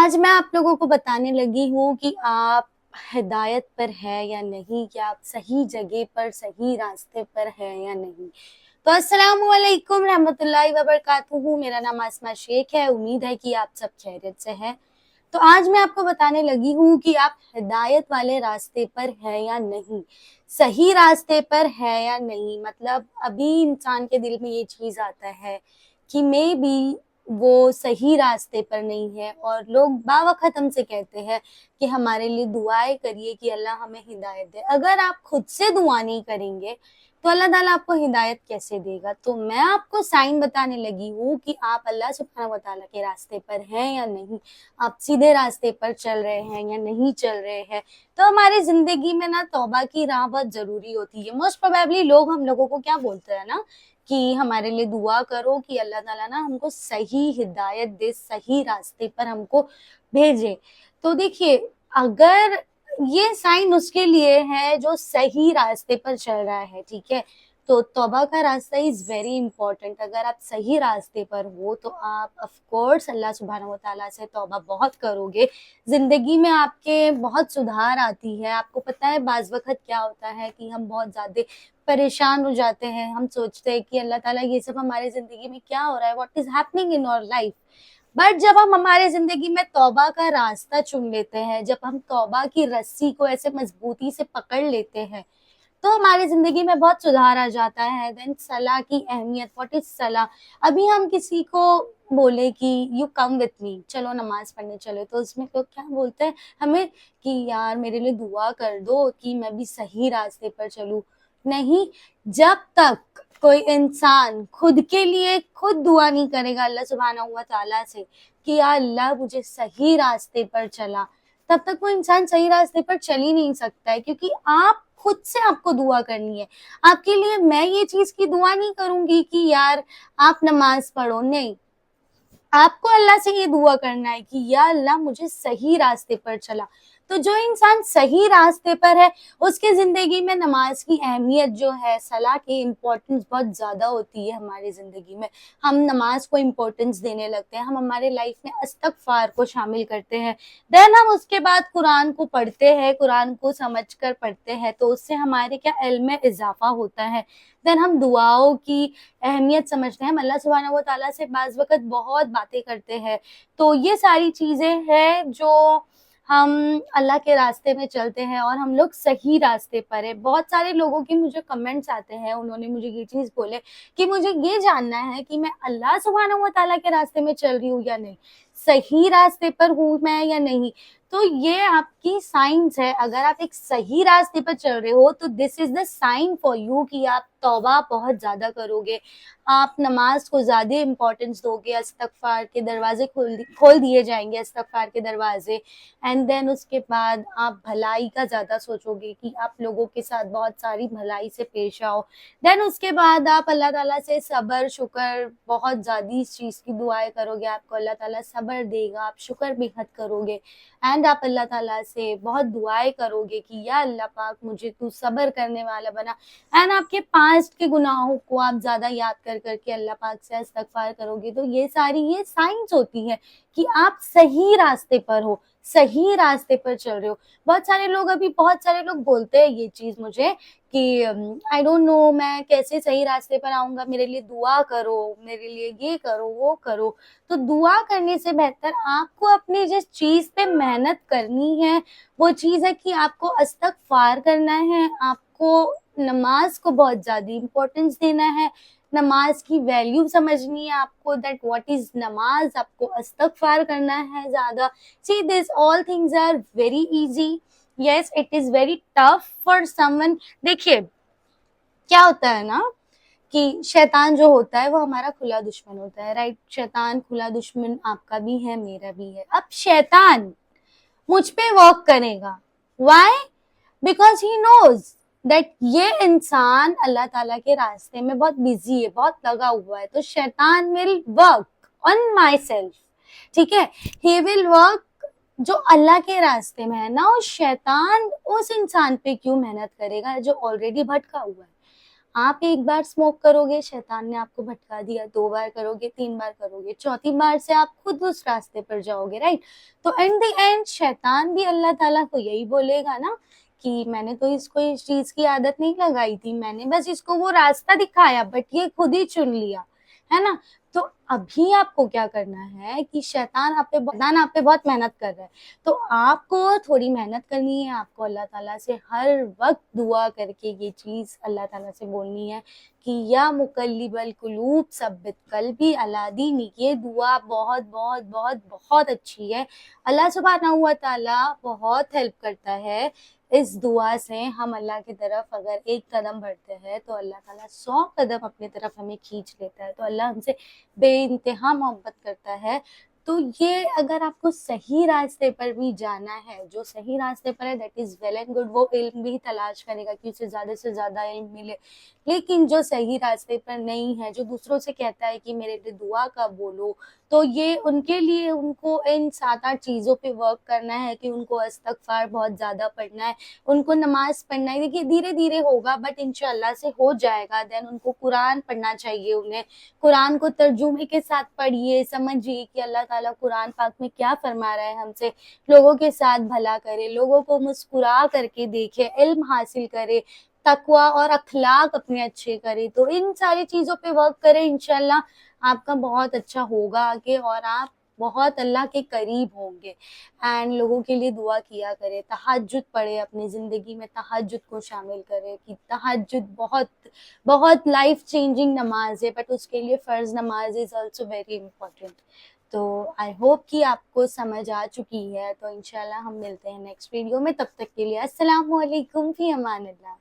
आज मैं आप लोगों को बताने लगी हूँ कि आप हिदायत पर है या नहीं, कि आप सही जगह पर सही रास्ते पर है या नहीं। तो अस्सलामु अलैकुम रहमतुल्लाहि व बरकातुहू। मेरा नाम आसमा शेख है। उम्मीद है कि आप सब खैरियत से हैं। तो आज मैं आपको बताने लगी हूँ कि आप हिदायत वाले रास्ते पर है या नहीं, सही रास्ते पर है या नहीं। मतलब अभी इंसान के दिल में ये चीज आता है कि मे बी वो सही रास्ते पर नहीं है, और लोग बावखत हमसे कहते हैं कि हमारे लिए दुआएं करिए कि अल्लाह हमें हिदायत दे। अगर आप खुद से दुआ नहीं करेंगे तो अल्लाह ताला आपको हिदायत कैसे देगा। तो मैं आपको साइन बताने लगी हूँ कि आप अल्लाह सुब्हानहू व तआला के रास्ते पर हैं या नहीं, आप सीधे रास्ते पर चल रहे हैं या नहीं चल रहे हैं। तो हमारी जिंदगी में ना तौबा की राह बहुत जरूरी होती है। मोस्ट प्रोबेबली लोग हम लोगों को क्या बोलते हैं ना कि हमारे लिए दुआ करो कि अल्लाह ताला ना हमको सही हिदायत दे, सही रास्ते पर हमको भेजे। तो देखिए, अगर ये साइन उसके लिए है जो सही रास्ते पर चल रहा है, ठीक है। तो तौबा का रास्ता इज वेरी इंपॉर्टेंट। अगर आप सही रास्ते पर हो तो आप ऑफ कोर्स अल्लाह सुब्हानहू व तआला से तौबा बहुत करोगे, जिंदगी में आपके बहुत सुधार आती है। आपको पता है बाज वक्त क्या होता है कि हम बहुत ज्यादा परेशान हो जाते हैं, हम सोचते हैं कि अल्लाह ताला ये सब हमारे जिंदगी में क्या हो रहा है, what is happening in our life. But जब हम हमारे जिंदगी में तौबा का रास्ता चुन लेते हैं, जब हम तौबा की रस्सी को ऐसे मजबूती से पकड़ लेते हैं, तो हमारी जिंदगी में बहुत सुधार आ जाता है। देन सलाह की अहमियत, व्हाट इज सलाह। अभी हम किसी को बोले कि यू कम विथ मी, चलो नमाज पढ़ने चलो, तो उसमें लोग क्या बोलते हैं हमें कि यार मेरे लिए दुआ कर दो कि मैं भी सही रास्ते पर चलूं। नहीं, जब तक कोई इंसान खुद के लिए खुद दुआ नहीं करेगा अल्लाह सुब्हानहू व तआला से कि या अल्लाह मुझे सही रास्ते पर चला, तब तक वो इंसान सही रास्ते पर चल ही नहीं सकता है। क्योंकि आप खुद से आपको दुआ करनी है। आपके लिए मैं ये चीज की दुआ नहीं करूंगी कि यार आप नमाज पढ़ो, नहीं। आपको अल्लाह से ये दुआ करना है कि या अल्लाह मुझे सही रास्ते पर चला। तो जो इंसान सही रास्ते पर है उसके जिंदगी में नमाज की अहमियत जो है, सलाह की इम्पोर्टेंस बहुत ज्यादा होती है हमारी जिंदगी में। हम नमाज को इम्पोर्टेंस देने लगते हैं, हम हमारे लाइफ में इस्तगफार को शामिल करते हैं। देन हम उसके बाद कुरान को पढ़ते हैं, कुरान को समझ कर पढ़ते हैं, तो उससे हमारे क्या इल्म में इजाफा होता है। देन हम दुआओं की अहमियत समझते हैं, हम अल्लाह सुब्हानहू व तआला से बाज़ वक़्त बहुत बातें करते हैं। तो ये सारी चीज़ें हैं जो हम अल्लाह के रास्ते में चलते हैं और हम लोग सही रास्ते पर है। बहुत सारे लोगों के मुझे कमेंट्स आते हैं, उन्होंने मुझे ये चीज़ बोले कि मुझे ये जानना है कि मैं अल्लाह सुब्हानहू व तआला के रास्ते में चल रही हूँ या नहीं, सही रास्ते पर हूँ मैं या नहीं। तो ये आपकी साइंस है। अगर आप एक सही रास्ते पर चल रहे हो तो this is the sign for you कि आप तौबा बहुत ज्यादा करोगे, आप नमाज को ज्यादा इंपॉर्टेंस दोगे, इस्तगफार के दरवाजे खोल दिए जाएंगे, इस्तगफार के दरवाजे। एंड देन उसके बाद आप भलाई का ज्यादा सोचोगे कि आप लोगों के साथ बहुत सारी भलाई से पेश आओ। देन उसके बाद आप अल्लाह ताला से सब्र शुक्र बहुत ज्यादा इस चीज की दुआएं करोगे, आपको अल्लाह ताला सब्र देगा, आप शुक्र बेहद करोगे। एंड आप अल्लाह ताला से बहुत दुआएं करोगे कि या अल्लाह पाक मुझे तू सब्र करने वाला बना। एंड आपके पास्ट के गुनाहों को आप ज्यादा याद कर करके अल्लाह पाक से इस्तगफार करोगे। तो ये सारी ये साइंस होती है कि आप सही रास्ते पर हो, सही रास्ते पर चल रहे हो। बहुत सारे लोग बोलते हैं ये चीज मुझे कि आई डोंट नो मैं कैसे सही रास्ते पर आऊंगा, मेरे लिए दुआ करो, मेरे लिए ये करो वो करो। तो दुआ करने से बेहतर आपको अपनी जिस चीज पे मेहनत करनी है वो चीज है कि आपको इस्तगफार करना है, आपको नमाज को बहुत ज्यादा इंपॉर्टेंस देना है, नमाज की वैल्यू समझनी है आपको, दैट व्हाट इज नमाज, आपको इस्तगफार करना है ज्यादा। See this all things are very easy, yes it is very tough for someone. देखिए क्या होता है ना कि शैतान जो होता है वो हमारा खुला दुश्मन होता है, राइट। शैतान खुला दुश्मन आपका भी है, मेरा भी है। अब शैतान मुझ पे वर्क करेगा, why? Because he knows that ये इंसान अल्लाह ताला के रास्ते में बहुत बिजी है, बहुत लगा हुआ है। तो शैतान will work on my self, ठीक है। ही विल वर्क जो अल्लाह के रास्ते में है ना, उस शैतान उस इंसान पे क्यों मेहनत करेगा जो ऑलरेडी भटका हुआ है। آپ ایک بار اسموک کروگے، شیطان نے آپ کو بھٹکا دیا، 2 بار کروگے، 3 بار کروگے، چوتھی بار سے آپ خود اس راستے پر جاؤ گے، رائٹ؟ تو اینڈ دی اینڈ شیطان بھی اللہ تعالیٰ کو یہی بولے گا نا کہ میں نے تو اس کو اس چیز کی عادت نہیں لگائی تھی، میں نے بس اس کو وہ راستہ دکھایا، بٹ یہ خود ہی چن لیا، ہے نا؟ تو ابھی آپ کو کیا کرنا ہے کہ شیطان آپ پہ بہت محنت کر رہا ہے، تو آپ کو تھوڑی محنت کرنی ہے، آپ کو اللہ تعالیٰ سے ہر وقت دعا کر کے یہ چیز اللہ تعالیٰ سے بولنی ہے کہ یا مقلب القلوب ثبت قلبی علی دینک. یہ دعا بہت بہت بہت بہت اچھی ہے، اللہ سبحانہ و تعالیٰ بہت ہیلپ کرتا ہے اس دعا سے. ہم اللہ کی طرف اگر ایک قدم بڑھتے ہیں تو اللہ تعالیٰ 100 قدم اپنی طرف ہمیں کھینچ لیتا ہے، تو اللہ ہم سے بے انتہا محبت کرتا ہے. تو یہ اگر آپ کو صحیح راستے پر بھی جانا ہے، جو صحیح راستے پر ہے that is well and good, وہ علم بھی تلاش کرے گا کہ اسے زیادہ سے زیادہ علم ملے. لیکن جو صحیح راستے پر نہیں ہے، جو دوسروں سے کہتا ہے کہ میرے لیے دعا کا بولو، تو یہ ان کے لیے ان کو ان 7-8 چیزوں پہ ورک کرنا ہے کہ ان کو استغفار بہت زیادہ پڑھنا ہے، ان کو نماز پڑھنا ہے. دیکھیے دھیرے دھیرے ہوگا بٹ انشاءاللہ سے ہو جائے گا. دین ان کو قرآن پڑھنا چاہیے، انہیں قرآن کو ترجمے کے ساتھ پڑھیے، سمجھیے کہ اللہ تعالیٰ قرآن پاک میں کیا فرما رہا ہے ہم سے. لوگوں کے ساتھ بھلا کرے، لوگوں کو مسکرا کر کے دیکھے، علم حاصل کرے، تقوی اور اخلاق اپنے اچھے کرے. تو ان ساری چیزوں پہ ورک کرے، انشاءاللہ آپ کا بہت اچھا ہوگا آگے، اور آپ بہت اللہ کے قریب ہوں گے. اینڈ لوگوں کے لیے دعا کیا کرے، تہجد پڑھے، اپنی زندگی میں تہجد کو شامل کرے کہ تہجد بہت بہت لائف چینجنگ نماز ہے، بٹ اس کے لیے فرض نماز از آلسو ویری امپورٹنٹ. تو آئی ہوپ کہ آپ کو سمجھ آ چکی ہے. تو انشاءاللہ ہم ملتے ہیں نیکسٹ ویڈیو میں، تب تک کے لیے السلام علیکم، فی امان اللہ.